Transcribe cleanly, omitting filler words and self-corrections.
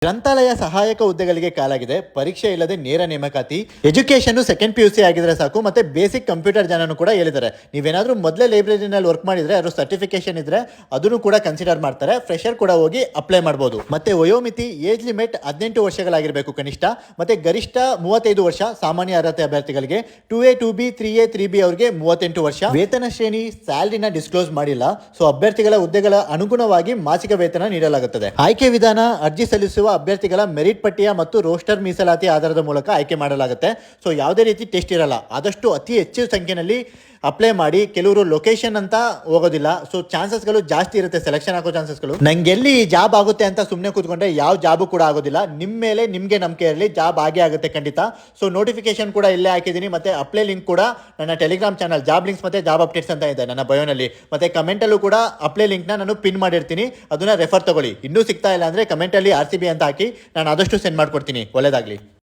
ಗ್ರಂಥಾಲಯ ಸಹಾಯಕ ಹುದ್ದೆಗಳಿಗೆ ಕಾಲಾಗಿದೆ. ಪರೀಕ್ಷೆ ಇಲ್ಲದೆ ನೇರ ನೇಮಕಾತಿ. ಎಜುಕೇಶನ್ ಸೆಕೆಂಡ್ PUC ಆಗಿದ್ರೆ ಸಾಕು. ಮತ್ತೆ ಬೇಸಿಕ್ ಕಂಪ್ಯೂಟರ್ ಜ್ಞಾನನೂ ಕೂಡ ಹೇಳಿದ್ದಾರೆ. ನೀವೇನಾದ್ರೂ ಮೊದಲೇ ಲೈಬ್ರರಿನಲ್ಲಿ ವರ್ಕ್ ಮಾಡಿದ್ರೆ ಅದ್ರ ಸರ್ಟಿಫಿಕೇಶನ್ ಇದ್ರೆ ಅದನ್ನು ಕೂಡ ಕನ್ಸಿಡರ್ ಮಾಡ್ತಾರೆ. ಫ್ರೆಶರ್ ಕೂಡ ಹೋಗಿ ಅಪ್ಲೈ ಮಾಡಬಹುದು. ಮತ್ತೆ ವಯೋಮಿತಿ ಏಜ್ ಲಿಮಿಟ್ 18 ವರ್ಷಗಳಾಗಿರಬೇಕು ಕನಿಷ್ಠ. ಮತ್ತೆ ಗರಿಷ್ಠ 35 ವರ್ಷ ಸಾಮಾನ್ಯ ಅರ್ಹತೆ ಅಭ್ಯರ್ಥಿಗಳಿಗೆ. 2A 2B 3A 3B ಅವರಿಗೆ 38 ವರ್ಷ. ವೇತನ ಶ್ರೇಣಿ ಸ್ಯಾಲರಿನ ಡಿಸ್ಕ್ಲೋಸ್ ಮಾಡಿಲ್ಲ. ಸೊ ಅಭ್ಯರ್ಥಿಗಳ ಹುದ್ದೆಗಳ ಅನುಗುಣವಾಗಿ ಮಾಸಿಕ ವೇತನ ನೀಡಲಾಗುತ್ತದೆ. ಆಯ್ಕೆ ವಿಧಾನ ಅರ್ಜಿ ಸಲ್ಲಿಸುವ ಅಭ್ಯರ್ಥಿಗಳ ಮೆರಿಟ್ ಪಟ್ಟಿಯ ಮತ್ತು ರೋಸ್ಟರ್ ಮೀಸಲಾತಿ ಆಧಾರದ ಮೂಲಕ ಆಯ್ಕೆ ಮಾಡಲಾಗುತ್ತೆ. ಸೊ ಯಾವುದೇ ರೀತಿ ಟೆಸ್ಟ್ ಇರಲ್ಲ. ಆದಷ್ಟು ಅತಿ ಹೆಚ್ಚು ಸಂಖ್ಯೆಯಲ್ಲಿ ಅಪ್ಲೈ ಮಾಡಿ. ಕೆಲವರು ಲೊಕೇಶನ್ ಅಂತ ಹೋಗೋದಿಲ್ಲ. ಸೊ ಚಾನ್ಸಸ್ಗಳು ಜಾಸ್ತಿ ಇರುತ್ತೆ ಸೆಲೆಕ್ಷನ್ ಆಗೋ ಚಾನ್ಸಸ್ಗಳು. ನಂಗೆ ಎಲ್ಲಿ ಜಾಬ್ ಆಗುತ್ತೆ ಅಂತ ಸುಮ್ಮನೆ ಕೂತ್ಕೊಂಡ್ರೆ ಯಾವ ಜಾಬು ಕೂಡ ಆಗೋದಿಲ್ಲ. ನಿಮ್ಮ ಮೇಲೆ ನಿಮಗೆ ನಂಬಿಕೆ ಇರಲಿ, ಜಾಬ್ ಆಗೇ ಆಗುತ್ತೆ ಖಂಡಿತ. ಸೊ ನೋಟಿಫಿಕೇಶನ್ ಕೂಡ ಇಲ್ಲೇ ಹಾಕಿದ್ದೀನಿ. ಮತ್ತೆ ಅಪ್ಲೈ ಲಿಂಕ್ ಕೂಡ ನನ್ನ ಟೆಲಿಗ್ರಾಮ್ ಚಾನಲ್ ಜಾಬ್ ಲಿಂಕ್ಸ್ ಮತ್ತೆ ಜಾಬ್ ಅಪ್ಡೇಟ್ಸ್ ಅಂತ ಇದೆ ನನ್ನ ಬಯೋನಲ್ಲಿ. ಮತ್ತೆ ಕಮೆಂಟಲ್ಲೂ ಕೂಡ ಅಪ್ಲೈ ಲಿಂಕ್ನ ನಾನು ಪಿನ್ ಮಾಡಿರ್ತೀನಿ, ಅದನ್ನ ರೆಫರ್ ತಗೊಳ್ಳಿ. ಇನ್ನೂ ಸಿಗ್ತಾ ಇಲ್ಲ ಅಂದರೆ ಕಮೆಂಟಲ್ಲಿ RCB ಅಂತ ಹಾಕಿ, ನಾನು ಆದಷ್ಟು ಸೆಂಡ್ ಮಾಡ್ಕೊಡ್ತೀನಿ. ಒಳ್ಳೆಯದಾಗಲಿ.